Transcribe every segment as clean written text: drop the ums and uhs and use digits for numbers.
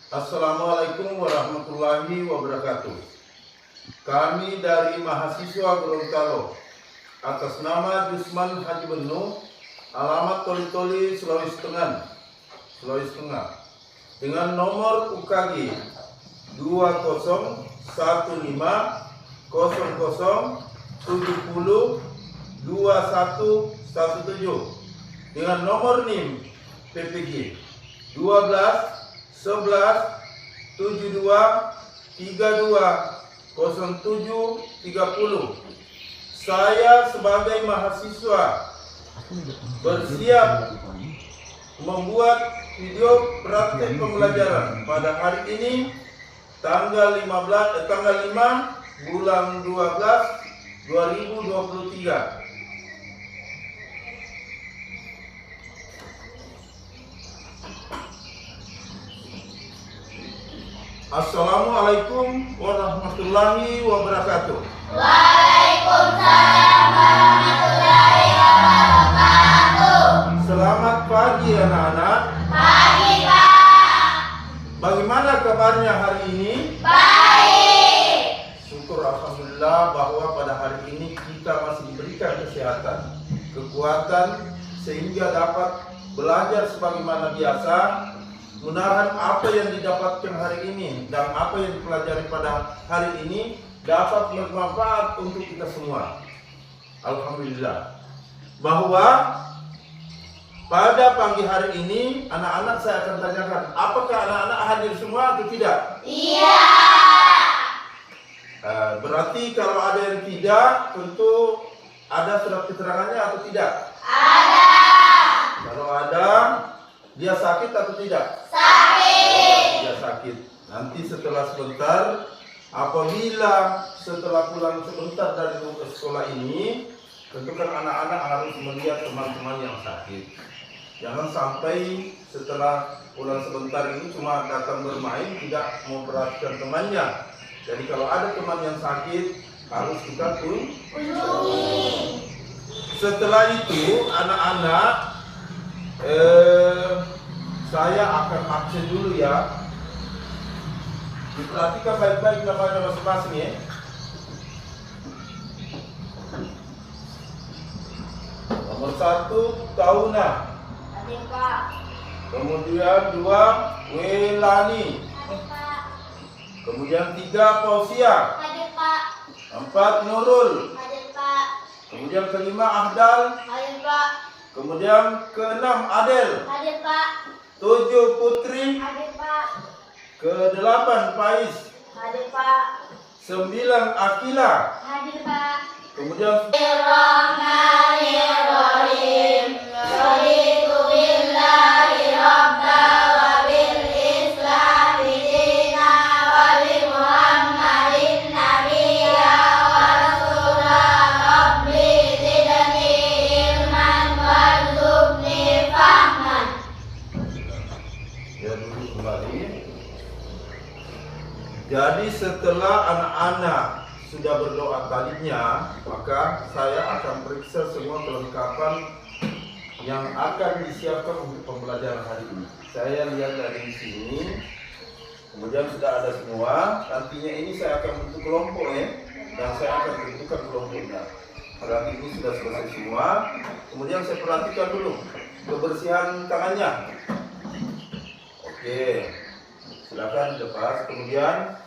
Assalamualaikum warahmatullahi wabarakatuh. Kami dari mahasiswa Gorontalo atas nama Jusman Haji Benu, alamat Toli-Toli, Sulawesi Tengah, dengan nomor UKG 201500702117 dengan nomor NIM PPG 12 11 72 32 07 30. Saya sebagai mahasiswa bersiap membuat video praktek pembelajaran pada hari ini tanggal 5 bulan 12 2023. Assalamualaikum warahmatullahi wabarakatuh. Waalaikumsalam warahmatullahi wabarakatuh. Selamat pagi anak-anak. Pagi, Pak. Bagaimana kabarnya hari ini? Baik. Syukur alhamdulillah bahwa pada hari ini kita masih diberikan kesehatan, kekuatan sehingga dapat belajar sebagaimana biasa. Mudah-mudahan apa yang didapatkan hari ini dan apa yang dipelajari pada hari ini dapat bermanfaat untuk kita semua. Alhamdulillah. Bahwa pada pagi hari ini anak-anak saya akan tanyakan, apakah anak-anak hadir semua atau tidak? Iya. Berarti kalau ada yang tidak, tentu ada surat keterangannya atau tidak? Ada. Kalau ada, dia sakit atau tidak? Sakit. Dia sakit. Nanti setelah sebentar, apabila setelah pulang sebentar dari sekolah ini, tentu kan anak-anak harus melihat teman-teman yang sakit. Jangan sampai setelah pulang sebentar ini cuma datang bermain, tidak memperhatikan temannya. Jadi kalau ada teman yang sakit, harus kita kunjungi. Setelah itu, anak-anak saya akan absen dulu ya. Diperhatikan baik-baik namanya masing-masing ya. Nomor 1 Tauna. Hadir, Pak. Kemudian 2 Welani. Hadir, Pak. Kemudian 3 Pausia. Hadir, Pak. 4 Nurul. Hadir, Pak. Kemudian kelima Ahdal. Hadir, Pak. Kemudian keenam Adel. Hadir, Pak. 7 Putri. Hadir, Pak. Ke-8 Pais. Hadir, Pak. 9 Akila. Hadir, Pak. Kemudian Bismillahirrahmanirrahim. Raditu billahi rabba wa bil islami dina wa bi Muhammadin nabiyya wa rasula. Rabbi zidni ilman warzuqni fahman. ya duduk kembali. Jadi setelah anak-anak sudah berdoa tadinya, maka saya akan periksa semua kelengkapan yang akan disiapkan untuk pembelajaran hari ini. Saya lihat dari sini, kemudian sudah ada semua. Nantinya ini saya akan bentuk kelompok ya, dan saya akan tentukan kelompoknya. Berarti ini sudah selesai semua. Kemudian saya perhatikan dulu kebersihan tangannya. Oke, silakan lepas. Kemudian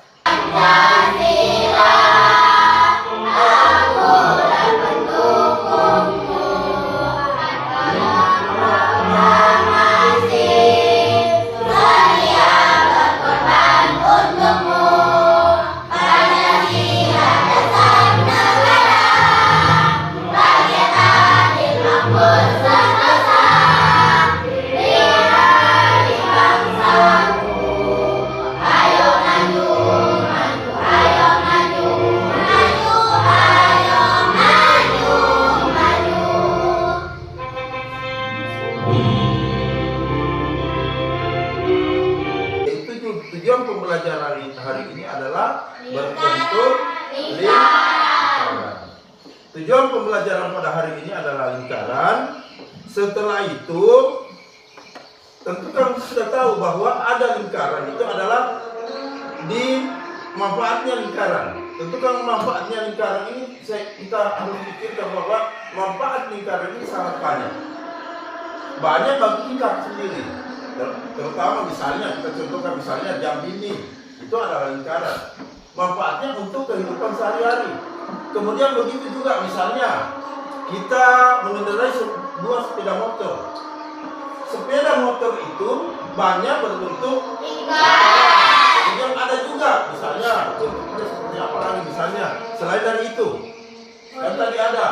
tujuan pembelajaran hari ini adalah berbentuk lingkaran. Tujuan pembelajaran pada hari ini adalah lingkaran. Setelah itu tentu kamu sudah tahu bahwa ada lingkaran itu adalah di manfaatnya lingkaran. Tentu kalau manfaatnya lingkaran ini kita harus pikirkan bahwa manfaat lingkaran ini sangat banyak. Banyak bagi kita sendiri. Terutama misalnya kita contohkan misalnya jam dinding itu adalah lingkaran. Manfaatnya untuk kehidupan sehari-hari. Kemudian begitu juga misalnya kita mengendarai sebuah sepeda motor. Sepeda motor itu banyak berbentuk lingkaran. Kemudian ada juga misalnya bentuknya seperti apa lagi misalnya selain dari itu. Kan tadi ada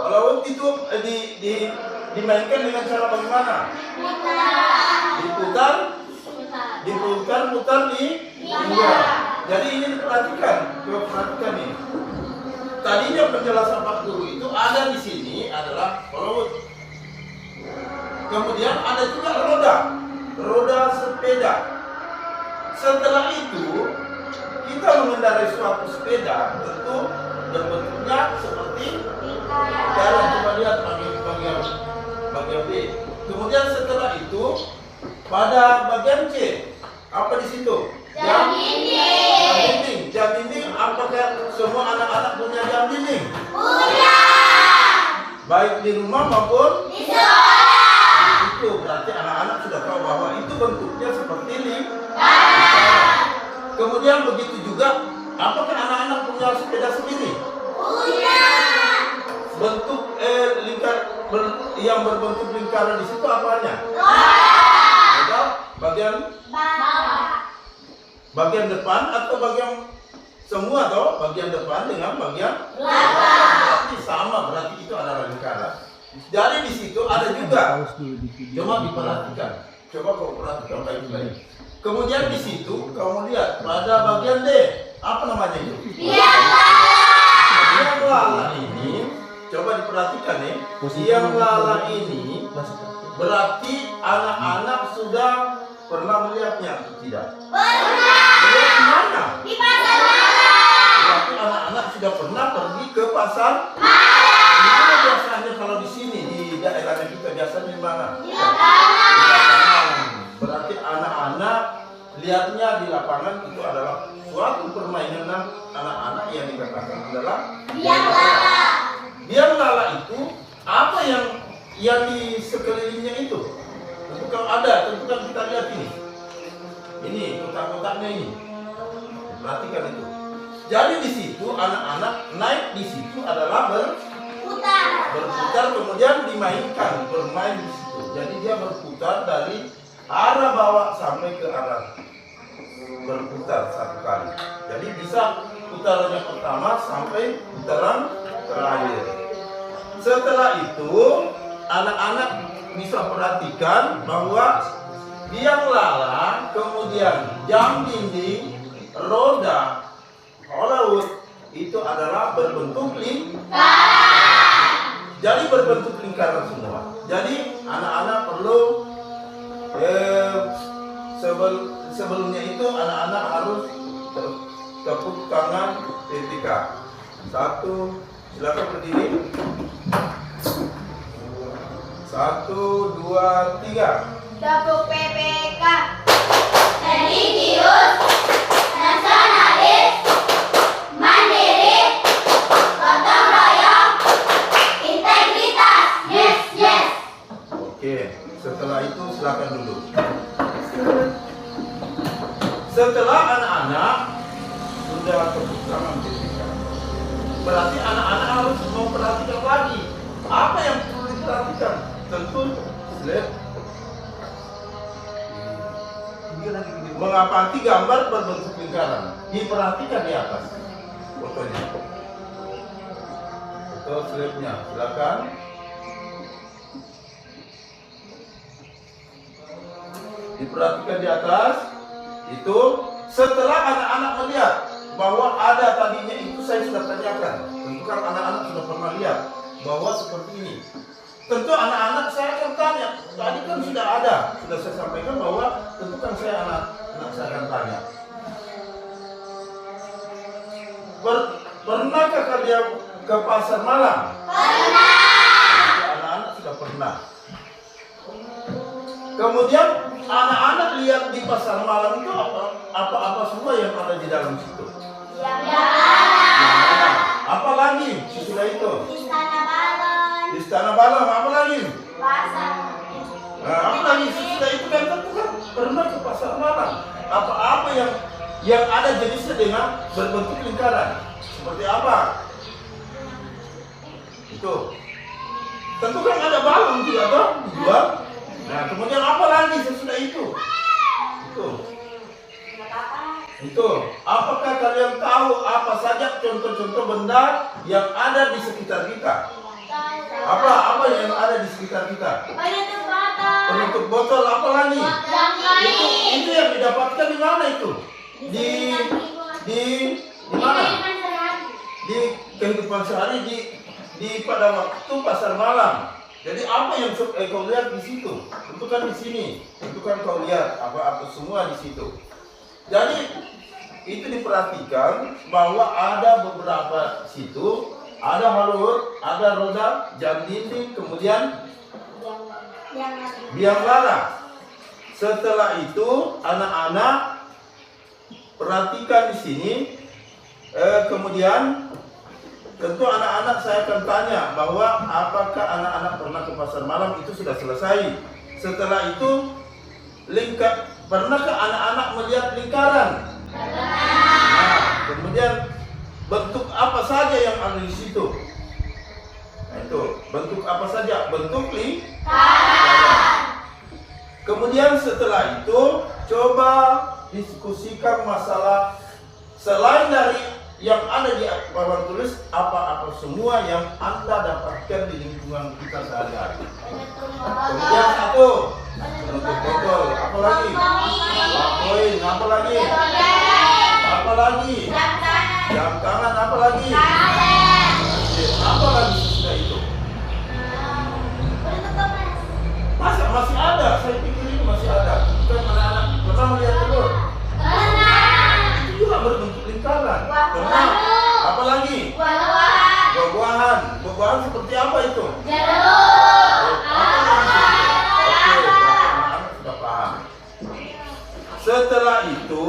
Laut itu dimainkan dengan cara bagaimana? Diputar di luar. Jadi ini perhatikan ini. Tadinya penjelasan Pak Guru itu ada di sini adalah laut. Kemudian ada juga roda sepeda. Setelah itu kita mengendarai suatu sepeda tentu bentuknya seperti lingkaran. Coba lihat bagian B. Kemudian setelah itu pada bagian C apa di situ? Jam dinding. Jam dinding. Apakah semua anak-anak punya jam dinding? Punya. Baik di rumah maupun di sekolah. Itu berarti anak-anak sudah tahu bahwa itu bentuknya seperti lingkaran. Kemudian begitu juga, apakah anak-anak punya sepeda sendiri? Punya. Bentuk yang berbentuk lingkaran di situ apanya? Ada bagian bagian depan atau bagian semua atau bagian depan dengan bagian belakang. Berarti sama, berarti itu adalah lingkaran. Jadi di situ ada juga. Coba diperhatikan. Coba kau perhatikan baik-baik. Kemudian di situ kamu lihat pada bagian D apa namanya itu? Biang lala ini coba diperhatikan nih. Biang lala ini berarti anak-anak sudah pernah melihatnya atau tidak? Pernah. Melihat di mana? Di pasar malam. Berarti anak-anak sudah pernah pergi ke pasar malam. Di mana biasanya kalau di sini di daerahnya kita biasanya di mana? Di lapangan. Berarti anak-anak lihatnya di lapangan itu adalah suatu permainan anak-anak yang dikatakan adalah biang lala. Biang lala itu apa yang di sekelilingnya itu? Tentu kalau ada, tentu kan kita lihat ini. Ini kotak-kotaknya ini. Perhatikan itu. Jadi di situ anak-anak naik di situ adalah berputar kemudian dimainkan, bermain di situ. Jadi dia berputar dari arah bawah sampai ke arah berputar satu kali. Jadi bisa putaran yang pertama sampai putaran terakhir. Setelah itu anak-anak bisa perhatikan bahwa biang lala, kemudian jam dinding, roda, laut itu adalah berbentuk lingkaran. Jadi berbentuk lingkaran semua. Jadi anak-anak perlu sebelumnya itu anak-anak harus tepuk tangan ketika 1, silakan berdiri. 1, 2, 3. Tepuk PPK. Religius, nasionalis, mandiri, gotong royong, integritas. Yes. Oke, setelah itu silakan duduk. Setelah anak-anak sudah tepuk tangan ketika, berarti anak-anak harus memperhatikan lagi apa yang perlu diperhatikan. Tentu slide mengapati gambar berbentuk lingkaran. Diperhatikan di atas fotonya. Foto slide-nya, silakan. Diperhatikan di atas. Itu setelah anak-anak melihat bahwa ada tadinya itu saya sudah tanyakan. Tentu kan anak-anak sudah pernah lihat bahwa seperti ini. Tentu anak-anak saya akan tanya. Tadi kan sudah ada, sudah saya sampaikan bahwa tentu kan anak saya akan tanya. Pernahkah kalian ke pasar malam? Pernah. Anak-anak sudah pernah. Kemudian anak-anak lihat di pasar malam itu apa semua yang ada di dalam situ. Apa lagi sesudah itu? Di istana balon. Apa lagi? Nah, apa lagi sesudah itu kan tentu kan pernah ke pasar malam. Apa yang ada jenisnya dengan berbentuk lingkaran. Seperti apa? Itu. Tentu kan ada balon juga toh dijual. Nah, kemudian apa lagi sesudah itu? Itu. Apakah kalian tahu apa saja contoh-contoh benda yang ada di sekitar kita? Apa yang ada di sekitar kita? Penutup botol, apa lagi? Itu yang didapatkan di mana itu? Di mana? Di kehidupan sehari di pada waktu pasar malam. Jadi apa yang kau lihat di situ? Itu kan di sini. Itu kan kau lihat apa semua di situ. Jadi itu diperhatikan bahwa ada beberapa situ, ada halur, ada roda, jam dinding, kemudian biang lala. Setelah itu anak-anak perhatikan di sini. Kemudian tentu anak-anak saya akan tanya bahwa apakah anak-anak pernah ke pasar malam, itu sudah selesai. Setelah itu pernahkah anak-anak melihat lingkaran? Nah, kemudian bentuk apa saja yang ada di situ? Nah, itu bentuk apa saja? Bentuk lingkaran. Kemudian setelah itu coba diskusikan masalah selain dari yang ada di papan tulis, apa semua yang Anda dapatkan di lingkungan kita sehari-hari. Kemudian satu, penutup botol, apa lagi? Koin, apa lagi? Apa lagi? Jam tangan, apa lagi? Apa lagi sesudah itu? Masih ada, saya pikir ini masih ada. Bukan anak-anak pernah melihat telur? Itu juga berbentuk lingkaran. Pernah? Apa lagi? Buah-buahan. Buah-buahan seperti apa itu? Anak-anak sudah paham. Setelah itu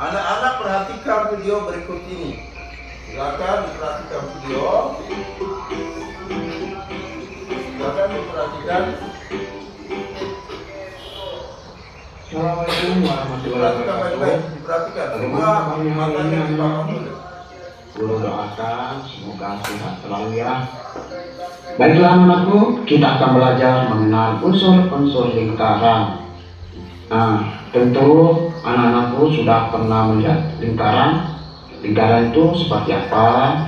anak-anak perhatikan video berikut ini. Silakan diperhatikan video. Silakan diperhatikan. Assalamualaikum warahmatullahi wabarakatuh. Diperhatikan. Bagaimana kabarnya hari ini, anak-anak? Semua Guru doakan semoga sehat selalu ya. Baiklah anakku, kita akan belajar mengenal unsur-unsur lingkaran. Nah, tentu anak-anakku sudah pernah melihat lingkaran. Lingkaran itu seperti apa?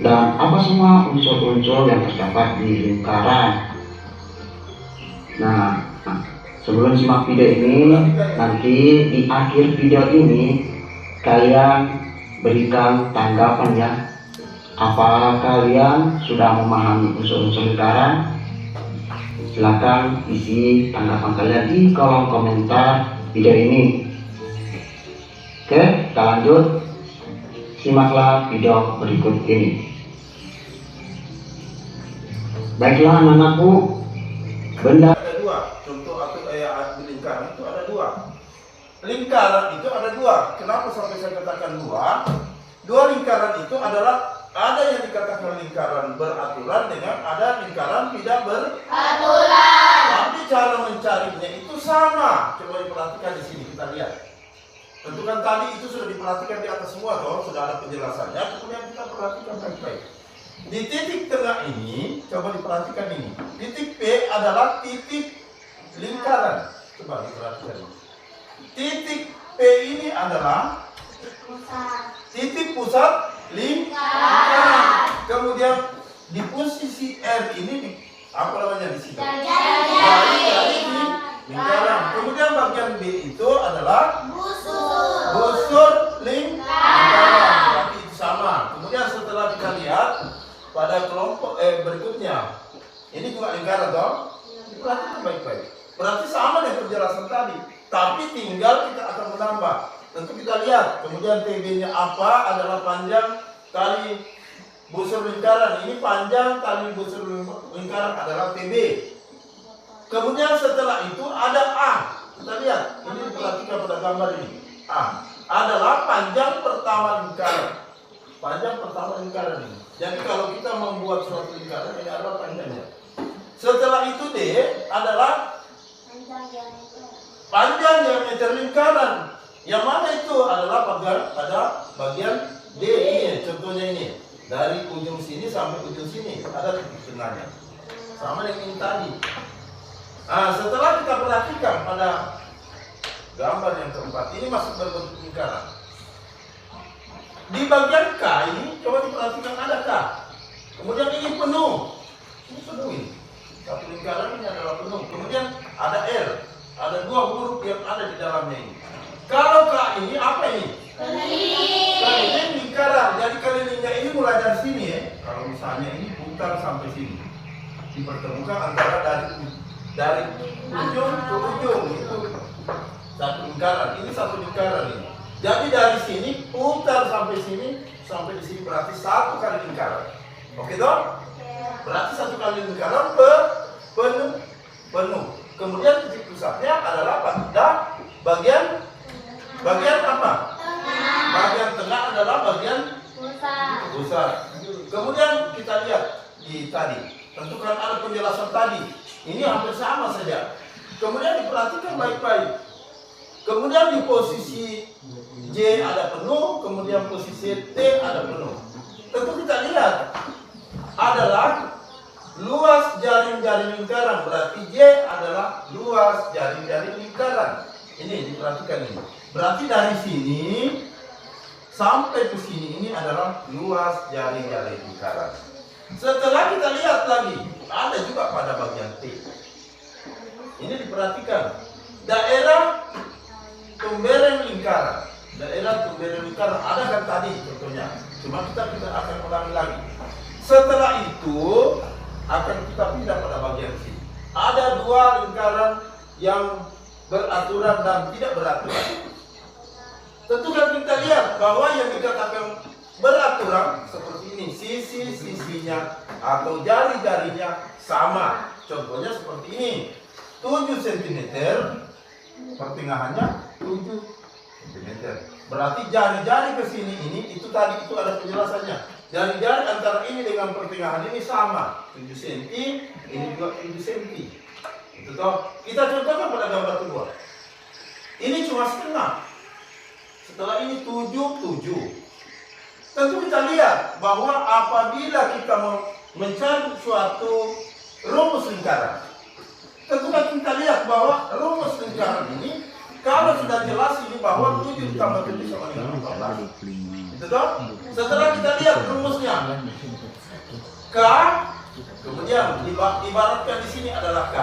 Dan apa semua unsur-unsur yang terdapat di lingkaran? Nah, sebelum simak video ini, nanti di akhir video ini kalian berikan tanggapan ya. Apa kalian sudah memahami unsur-unsur lingkaran? Silahkan isi tanggapan kalian di kolom komentar video ini. Oke, kita lanjut. Simaklah video berikut ini. Baiklah anak-anakku, benda ada dua. Contoh atau lingkaran itu ada dua. Lingkaran itu ada dua. Kenapa sampai saya katakan dua? Dua lingkaran itu adalah ada yang dikatakan lingkaran beraturan dengan ada lingkaran tidak beraturan. Tapi cara mencarinya itu sama. Coba diperhatikan di sini, kita lihat. Tentu kan tadi itu sudah diperhatikan di atas semua toh, sudah ada penjelasannya. Kemudian kita perhatikan baik-baik. Di titik tengah ini, coba diperhatikan ini. Titik P adalah titik lingkaran. Coba diperhatikan. Titik P ini adalah titik pusat lingkaran. Kemudian di posisi R ini apa namanya di sini? Dari lingkaran. Kemudian bagian B itu adalah busur lingkaran. Berarti itu sama. Kemudian setelah kita lihat pada kelompok berikutnya, ini juga lingkaran toh. Diperhatikan baik-baik. Berarti sama dengan penjelasan tadi. Tapi tinggal kita akan menambah. tentu kita lihat. Kemudian TB-nya apa adalah panjang kali busur lingkaran. Ini panjang kali busur lingkaran adalah TB. Kemudian setelah itu ada A. Kita lihat, ini diperhatikan pada gambar ini. A adalah panjang pertama lingkaran. Panjang pertama lingkaran ini. Jadi kalau kita membuat suatu lingkaran, ini adalah panjangnya. Setelah itu D adalah panjang diameter lingkaran. Yang mana itu adalah bagian D ini. Contohnya ini. Dari ujung sini sampai ujung sini ada titik tengahnya. Sama dengan ini tadi. Nah, setelah kita perhatikan pada gambar yang keempat, ini masih berbentuk lingkaran. Di bagian K ini coba diperhatikan ada K. Kemudian ini penuh. Ini penuh ini. Satu lingkaran ini adalah penuh. Kemudian ada L. Ada dua huruf yang ada di dalamnya ini. Kalau K ini apa ini? Keliling lingkaran. Jadi kelilingnya ini mulai dari sini ya. Kalau misalnya ini putar sampai sini. Dipertemukan antara dari ujung ke ujung itu satu lingkaran. Ini satu lingkaran ini. Jadi dari sini putar sampai sini, sampai di sini berarti satu kali lingkaran. Oke toh? Berarti satu kali lingkaran penuh. Kemudian titik pusatnya adalah pada bagian apa? Bagian tengah adalah bagian pusat. Kemudian kita lihat di tadi. Tentukan ada penjelasan tadi. Ini hampir sama saja. Kemudian diperhatikan baik-baik. Kemudian di posisi J ada penuh, kemudian posisi T ada penuh. Tentu kita lihat adalah luas jaring-jaring lingkaran. Berarti J adalah luas jaring-jaring lingkaran. Ini diperhatikan ini. Berarti dari sini sampai ke sini ini adalah luas jaring-jaring lingkaran. Setelah kita lihat lagi, ada juga pada bagian T. Ini diperhatikan. Daerah tumberan lingkaran. Daerah tumberan lingkaran ada kan tadi contohnya. Cuma kita akan ulangi lagi. Setelah itu akan kita pindah pada bagian sini. Ada dua lingkaran yang beraturan dan tidak beraturan. Tentu kan kita lihat bahwa yang dikatakan beraturan seperti ini, sisi-sisinya atau jari-jarinya sama. Contohnya seperti ini, 7 cm, pertengahannya 7 cm. Berarti jari-jari ke sini ini, itu tadi itu ada penjelasannya. Jari-jari antara ini dengan pertengahan ini sama, 7 cm, ini juga 7 cm. Itu toh. Kita contohkan pada gambar kedua. Ini cuma setengah. Setelah ini 7. Tentu kita lihat bahwa apabila kita mencari suatu rumus lingkaran, tentu kita lihat bahwa rumus lingkaran ini kalau sudah jelas ini bahwa 7 tambah 7 sama dengan 14. Itu toh? Setelah kita lihat rumusnya K, kemudian ibaratkan di sini adalah K,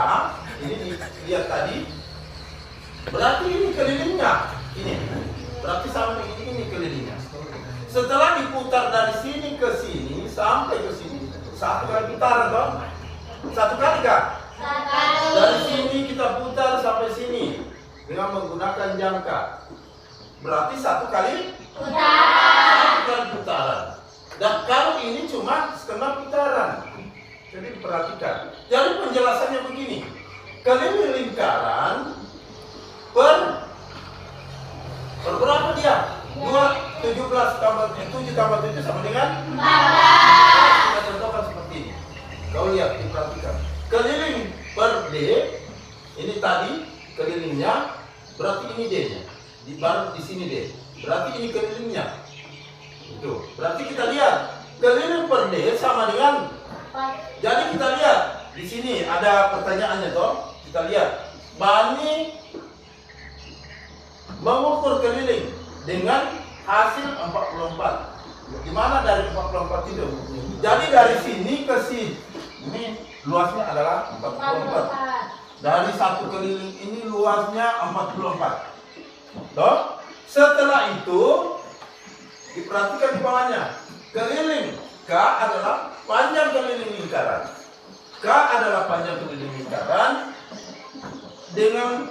ini dilihat tadi. Berarti ini kelilingnya. Ini. Berarti sama dengan ini kelilingnya. Setelah diputar dari sini ke sini sampai ke sini, satu kali putaran toh? Satu kali kah? Dari sini kita putar sampai sini dengan menggunakan jangka. Berarti satu kali putaran. Dan kalau ini cuma setengah putaran. Jadi perhatikan. Jadi penjelasannya begini. Keliling lingkaran per berapa dia? 17 tambah 7 tambah 7 sama dengan 14. Kita contohkan seperti ini. Kau lihat, diperhatikan. Keliling per D, ini tadi kelilingnya, berarti ini D-nya. Baru di sini D. Berarti ini kelilingnya. Itu. Berarti kita lihat keliling per D sama dengan. Jadi kita lihat di sini ada pertanyaannya toh. Kita lihat. Bani mengukur keliling dengan hasil 44. Gimana dari 44 itu? Jadi dari sini ke sini ini luasnya adalah 44. Dari satu keliling ini luasnya 44. Toh? Setelah itu diperhatikan di bawahnya. Keliling K adalah panjang keliling lingkaran. K adalah panjang keliling lingkaran dengan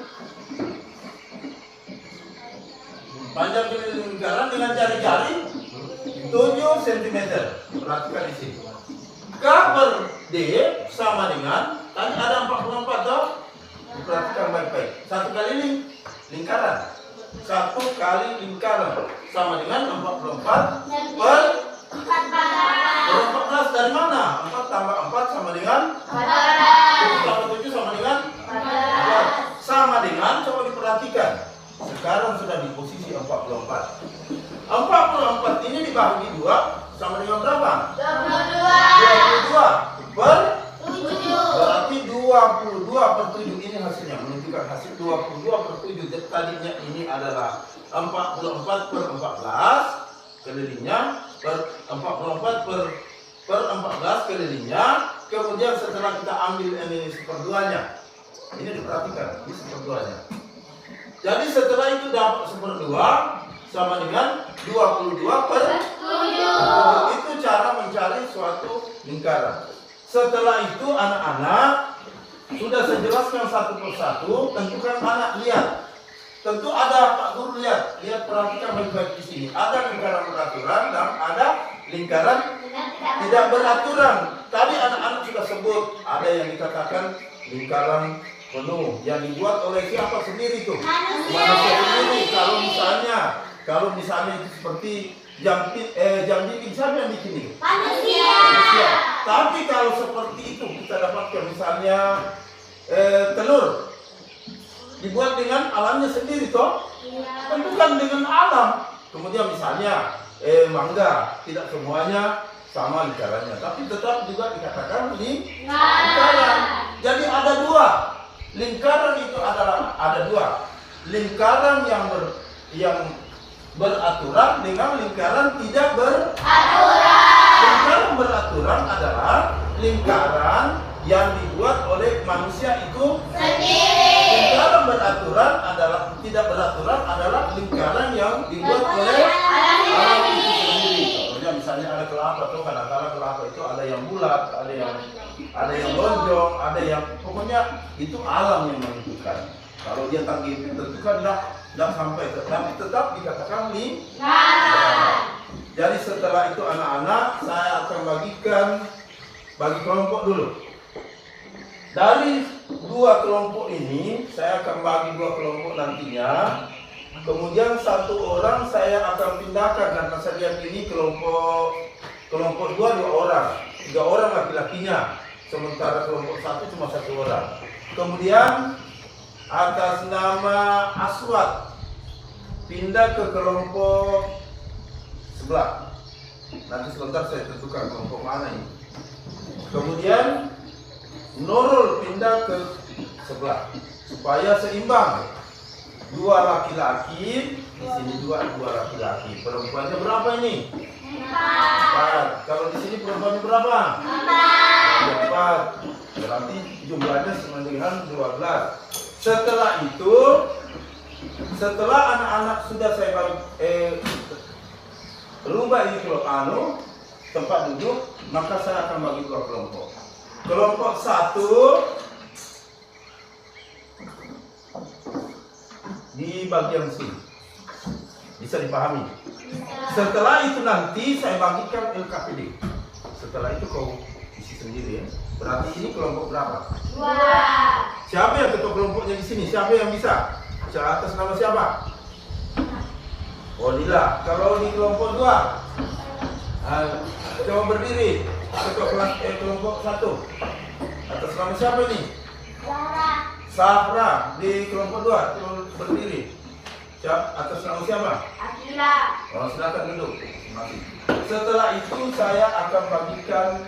Panjang keliling lingkaran dengan jari-jari 7 cm. Perhatikan di sini. K per D sama dengan, tadi ada 44 toh? Diperhatikan baik-baik. Satu kali lingkaran. Satu kali lingkaran sama dengan 44 per 14 dari mana? 4 tambah 4 sama dengan 7 tambah 7 sama dengan 14. Sama dengan, coba diperhatikan. Sekarang sudah di posisi 44. 44 ini dibagi 2 sama dengan berapa? 22 per 7. Berarti 22 per 7 ini hasilnya. Menunjukkan hasil 22 per 7. Jadi tadinya ini adalah 44 per 14 kelilingnya per 44 per 14 kelilingnya. Kemudian setelah kita ambil ini seperduanya. Ini diperhatikan, ini seperduanya. Jadi setelah itu dapat seperdua sama dengan 22 per 7. Itu cara mencari suatu lingkaran. Setelah itu anak-anak sudah saya jelaskan satu persatu. Tentukan anak lihat. Tentu ada Pak Guru lihat perhatikan baik-baik di sini. Ada lingkaran beraturan dan ada lingkaran tidak beraturan. Tadi anak-anak sudah sebut ada yang dikatakan lingkaran penuh yang dibuat oleh siapa sendiri tuh? Manusia sendiri. Kalau misalnya itu seperti jam dinding, siapa yang bikin ini? Manusia. Tapi kalau seperti itu kita dapatkan misalnya telur dibuat dengan alamnya sendiri toh? Tentukan dengan alam. Kemudian misalnya mangga, tidak semuanya sama lingkarannya, tapi tetap juga dikatakan lingkaran. Jadi ada 2. Lingkaran itu ada 2. Lingkaran yang beraturan dengan lingkaran tidak beraturan. Lingkaran beraturan adalah lingkaran yang dibuat oleh manusia itu sendiri. Lingkaran beraturan adalah tidak beraturan adalah lingkaran yang dibuat oleh alam itu sendiri. Contohnya misalnya ada kelapa tuh, kadang-kadang kelapa itu ada yang bulat, ada yang lonjong, ada yang pokoknya itu alam yang menentukan. Kalau dia tanggi tentukan tidak sampai, tetapi tetap dikatakan lingkaran. Jadi setelah itu anak-anak saya akan bagi kelompok dulu. Dari 2 kelompok ini saya akan bagi 2 kelompok nantinya. Kemudian 1 orang saya akan pindahkan karena saya lihat ini kelompok 2 orang, 3 orang laki-lakinya. Sementara kelompok 1 cuma 1 orang. Kemudian atas nama Aswad pindah ke kelompok sebelah. Nanti sebentar saya tentukan kelompok mana ini. Kemudian Nurul pindah ke sebelah supaya seimbang. 2 laki-laki di sini, 2 laki-laki. Perempuannya berapa ini? 4. Kalau di sini perempuannya berapa? 4. Berarti jumlahnya sama dengan 12. Setelah itu, setelah anak-anak sudah saya rubah ini tempat duduk, maka saya akan bagi 2 kelompok. Kelompok 1 di bagian sini, bisa dipahami. Setelah itu nanti saya bagikan LKPD. Setelah itu kau isi sendiri ya. Berarti ini kelompok berapa? 2. Siapa yang ketua kelompoknya di sini? Siapa yang bisa? Atas nama siapa? Oh Lila. Kalau di kelompok 2, coba berdiri. Ketua kelompok 1. Atas nama siapa ini? Safra. Di kelompok 2 coba berdiri. Atas nama siapa? Akila. Oh, silakan duduk. Setelah itu saya akan bagikan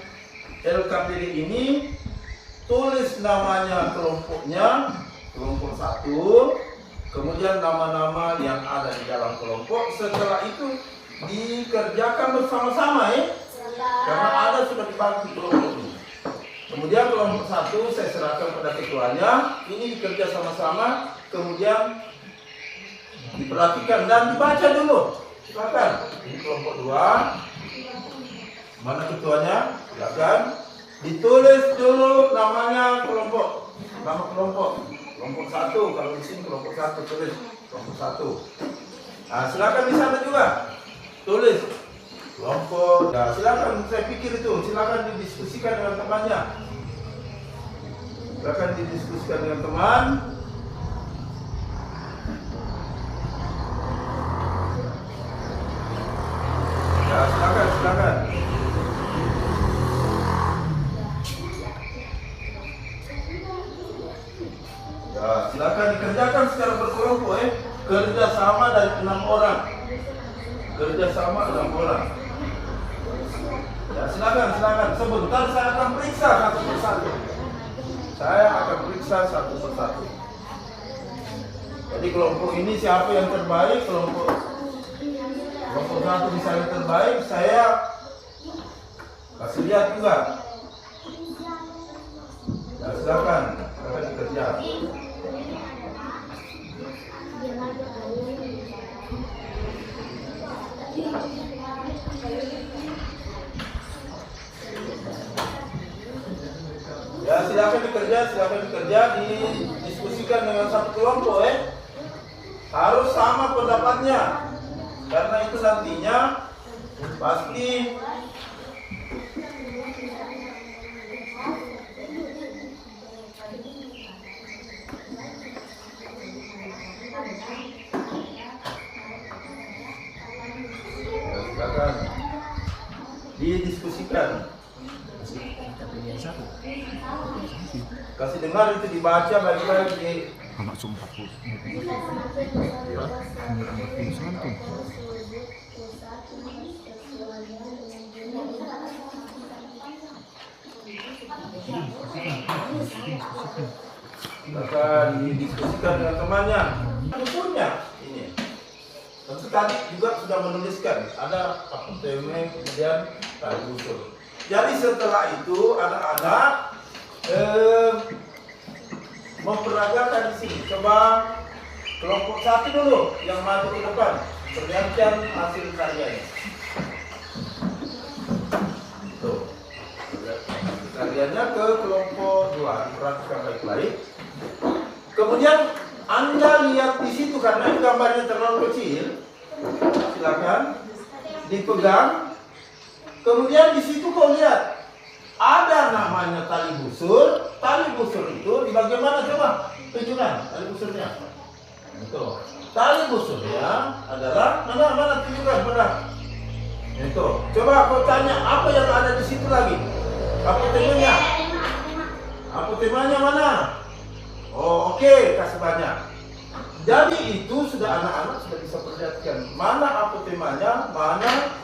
LKPD ini. Tulis namanya kelompoknya, kelompok 1. Kemudian nama-nama yang ada di dalam kelompok. Setelah itu dikerjakan bersama-sama ya. Karena ada sudah dibagi kelompok ini. Kemudian kelompok 1 saya serahkan pada ketuanya. Ini dikerja sama-sama. Kemudian diperhatikan dan dibaca dulu. Silakan. Ini kelompok 2. Mana ketuanya? Silakan. Ditulis dulu namanya kelompok. Nama kelompok. Kelompok 1. Kalau di sini kelompok 1 tulis kelompok 1. Nah, silakan di sana juga tulis kelompok. Ya, silakan, saya pikir itu silakan didiskusikan dengan temannya. Silakan didiskusikan dengan teman. Ya, silakan. Ya, silakan dikerjakan secara berkelompok kerjasama dari 6 orang. Kerjasama 6 orang. Ya, silakan. Sebentar saya akan periksa satu persatu. Jadi kelompok ini siapa yang terbaik, kelompok satu misalnya terbaik, saya kasih lihat juga. Ya, silakan dikerja. Ya, silakan dikerja, didiskusikan dengan satu kelompok harus sama pendapatnya, karena itu nantinya pasti ya, silakan didiskusikan. Kasih dengar itu dibaca baik-baik di anak sumpah pun. akan didiskusikan dengan temannya. Usulnya ini. Tentu tadi juga sudah menuliskan ada apartemen kemudian tadi usul. Jadi setelah itu anak-anak memperagakan di sini. Coba kelompok satu dulu yang maju ke depan, pergantian hasil karyanya. Tuh, karyanya ke kelompok 2, diperhatikan baik-baik. Kemudian Anda lihat di situ karena ini gambarnya terlalu kecil, silakan dipegang. Kemudian di situ kau lihat ada namanya tali busur. Tali busur itu di bagian mana coba? Tunjukkan tali busurnya. Itu. Tali busurnya adalah mana tunjukkan benar. Itu. Coba kau tanya apa yang ada di situ lagi? Apa temanya? Apa temanya mana? Oh, oke, kasih banyak. Jadi itu sudah anak-anak sudah bisa perhatikan mana apa temanya, mana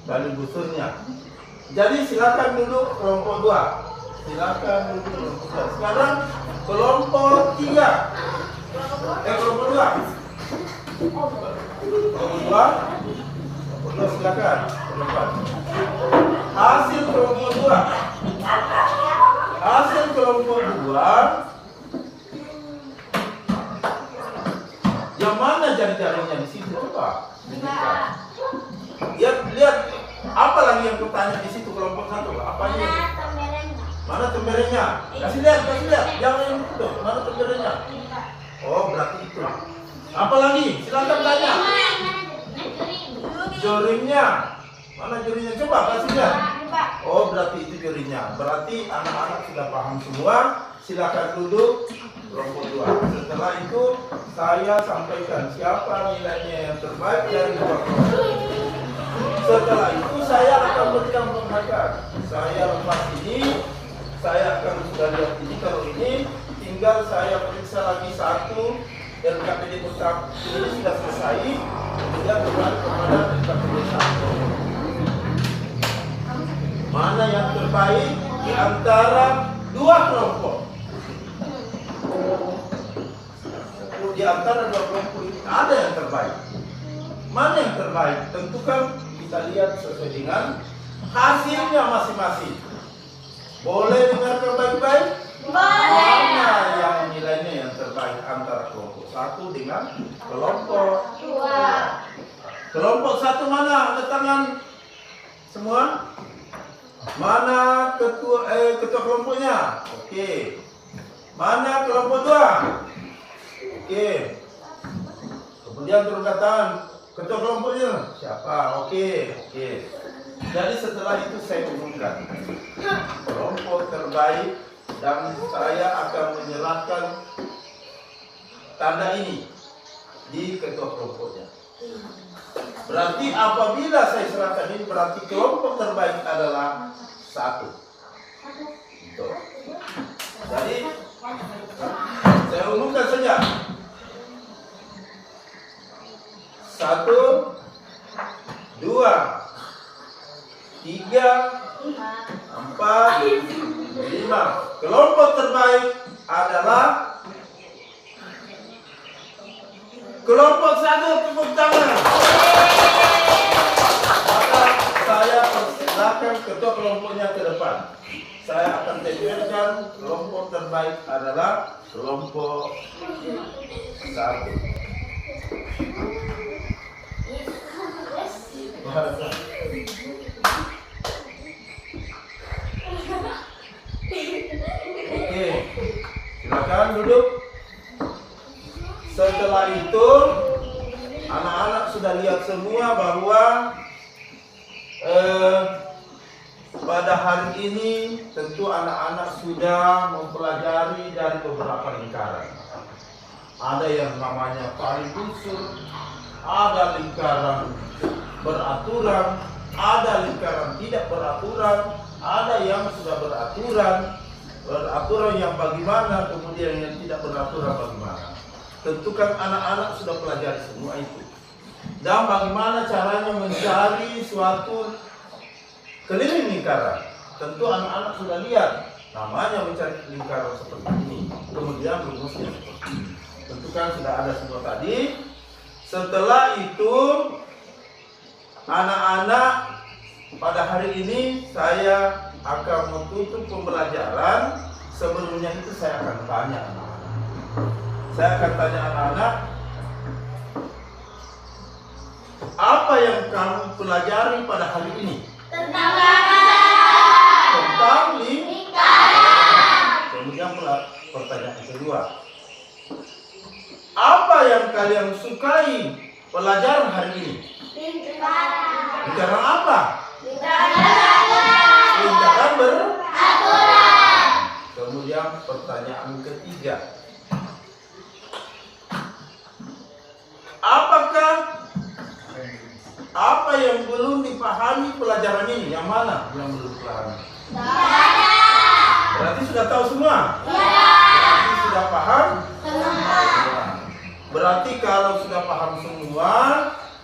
tali busurnya. Jadi silakan duduk kelompok 2. Silakan duduk kelompok 2. Sekarang kelompok 3. Kelompok 2. Kelompok 2 silakan ke depan. Hasil kelompok 2. Hasil kelompok 2. Yang mana jari-jarinya di situ coba? Lihat apa lagi yang bertanya di situ kelompok 1? Apanya? Mana temberenya? Kasih lihat. Jangan yang itu. Mana temberenya? Oh, berarti itu. Apa lagi? Silakan tanya. Joringnya. Mana joringnya? Coba kasih lihat. Oh, berarti itu joringnya. Berarti anak-anak sudah paham semua. Silakan duduk kelompok 2. Setelah itu saya sampaikan siapa nilainya yang terbaik dari 2 kelompok. Setelah itu saya akan berikan penghargaan. Saya lepas ini, saya akan sudah lihat ini. Kalau ini tinggal saya periksa lagi satu LKPD Pusat ini sudah selesai. Kemudian kembali kepada LKPD 1. Mana yang terbaik di antara 2 kelompok? Di antara 2 kelompok ini ada yang terbaik. Mana yang terbaik? Tentukan. Kita lihat sesuai dengan hasilnya masing-masing. Boleh dengarkan baik-baik? Boleh. Mana yang nilainya yang terbaik antara kelompok 1 dengan kelompok 2? Kelompok 1 mana? Ada tangan semua? Mana ketua kelompoknya? Oke. Mana kelompok 2? Oke. Kemudian turunkan tangan. Ketua kelompoknya siapa? Oke. Jadi setelah itu saya umumkan kelompok terbaik dan saya akan menyerahkan tanda ini di ketua kelompoknya. Berarti apabila saya serahkan ini berarti kelompok terbaik adalah 1. Gitu. Jadi saya umumkan saja. 1, 2, 3, 4, 5. Kelompok terbaik adalah kelompok 1. Tepuk tangan. Maka saya persilakan ketua kelompoknya ke depan. Saya akan tempelkan kelompok terbaik adalah kelompok 1. Oke, silakan duduk. Setelah itu anak-anak sudah lihat semua bahwa pada hari ini tentu anak-anak sudah mempelajari dari beberapa lingkaran. Ada yang namanya parikusur, ada lingkaran beraturan, ada lingkaran tidak beraturan, ada yang sudah beraturan yang bagaimana, kemudian yang tidak beraturan bagaimana. Tentu kan anak-anak sudah pelajari semua itu. Dan bagaimana caranya mencari suatu keliling lingkaran. Tentu anak-anak sudah lihat namanya mencari lingkaran seperti ini, kemudian rumusnya seperti ini. Tentu kan sudah ada semua tadi. Setelah itu anak-anak pada hari ini saya akan menutup pembelajaran. Sebelumnya itu saya akan tanya anak-anak. Saya akan tanya anak-anak, apa yang kamu pelajari pada hari ini? Tentang lingkaran. Kemudian pertanyaan kedua, apa yang kalian sukai pelajaran hari ini? Lingkaran apa? Lingkaran beraturan. Kemudian pertanyaan ketiga, apa yang belum dipahami pelajaran ini? Yang mana yang belum dipahami? Berarti sudah tahu semua? Berarti sudah paham? Berarti kalau sudah paham semua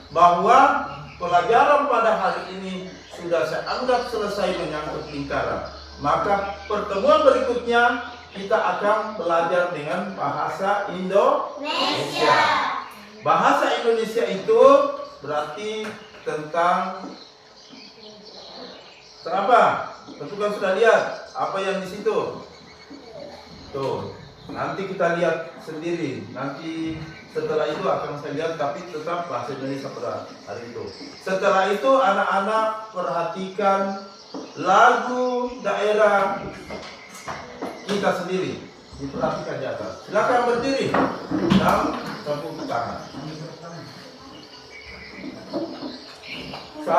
bahwa pelajaran pada hari ini sudah saya anggap selesai menyangkut lingkaran, maka pertemuan berikutnya kita akan belajar dengan bahasa Indonesia. Bahasa Indonesia itu berarti tentang apa? Tentu kan sudah lihat apa yang di situ. Tuh, nanti kita lihat sendiri. Nanti setelah itu akan saya lihat, tapi tetap bahasa Indonesia pada hari itu. Setelah itu anak-anak perhatikan lagu daerah kita sendiri. Diperhatikan di atas. Silakan berdiri dan tepuk tangan. 1, 2, 3.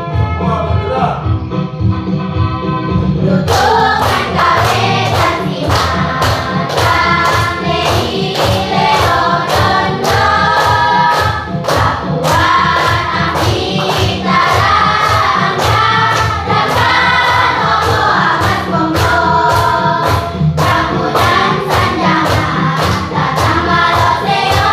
Semua bergerak. Tutukan kawetan si matang Mei Leonondo Kapuan Ambi Tarangga Dakan Omo Amat Pompo Kapunan Sanjanga Datang Baloseo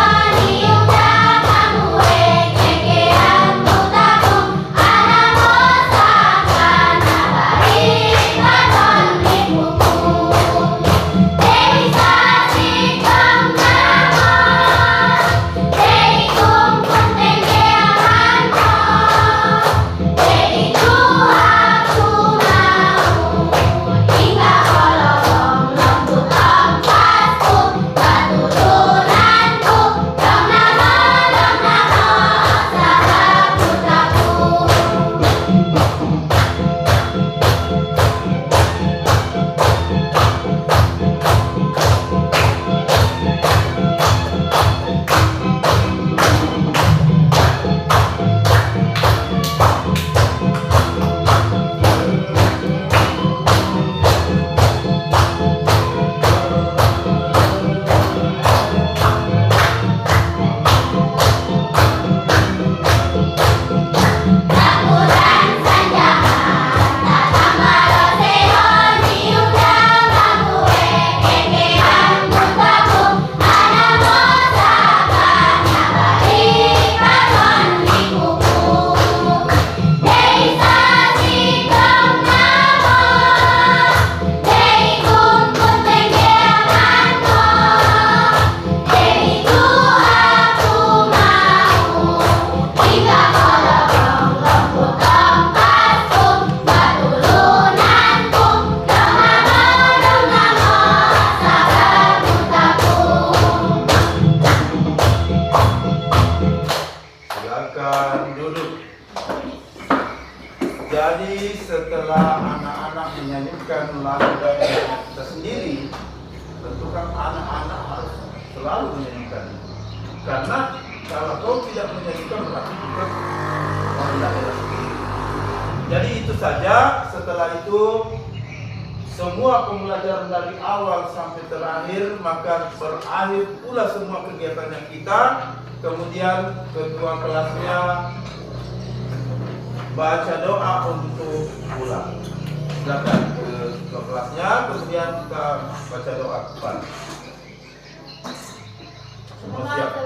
Silakan duduk. Jadi setelah anak-anak menyanyikan lagu daerah kita sendiri, tentu kan anak-anak harus selalu menyanyikan. Karena kalau kau tidak menyanyikan berarti juga orang daerah sendiri. Jadi itu saja. Setelah itu semua pembelajaran dari awal sampai terakhir, maka berakhir pula semua kegiatannya kita. Kemudian ketua kelasnya baca doa untuk pulang. Silakan ke kelasnya, kemudian kita baca doa kembali. Semua siap.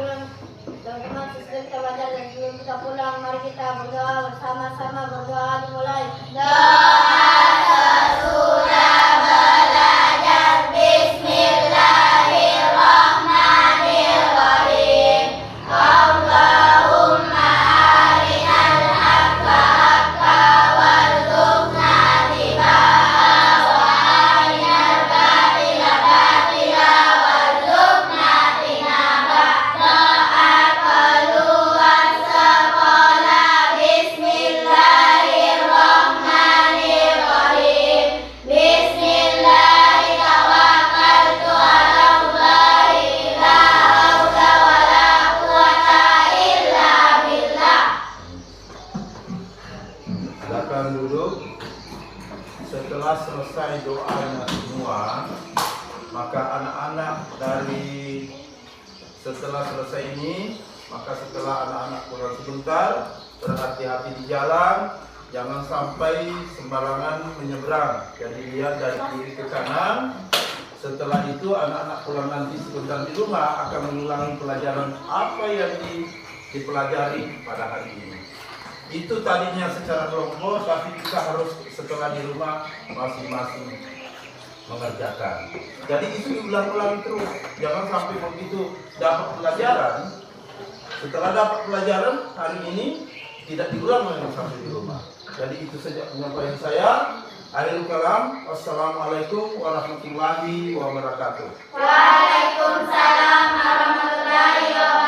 Teman-teman, sesudah kita belajar dan sebelum kita pulang, mari kita berdoa bersama-sama. Berdoa dimulai. Sudah belajar. Bismillahirrahmanirrahim. Allahumma arinal haqqa haqqa warzuqna tibaa wa arinal batila batila warzuqna tinaba. Doa keluar sekolah. Bismillahirrahmanirrahim. Bismillahirrahmanirrahim. Tawakkaltu 'ala Allahi, la haula wala quwwata illa billah. Silakan duduk. Setelah selesai doanya semua, maka anak-anak setelah selesai ini, maka setelah anak-anak pulang sebentar, berhati-hati di jalan, jangan sampai sembarangan menyeberang. Jadi lihat dari kiri ke kanan. Setelah itu anak-anak pulang nanti sebentar di rumah akan mengulangi pelajaran apa yang dipelajari pada hari ini. Itu tadinya secara kelompok, tapi kita harus setelah di rumah masing-masing mengerjakan. Jadi itu diulang-ulang terus. Jangan sampai begitu dapat pelajaran, setelah dapat pelajaran hari ini tidak diulang lagi sampai di rumah. Jadi itu saja penyampaian saya. Akhirul kalam. Wassalamualaikum warahmatullahi wabarakatuh. Waalaikumsalam warahmatullahi wabarakatuh.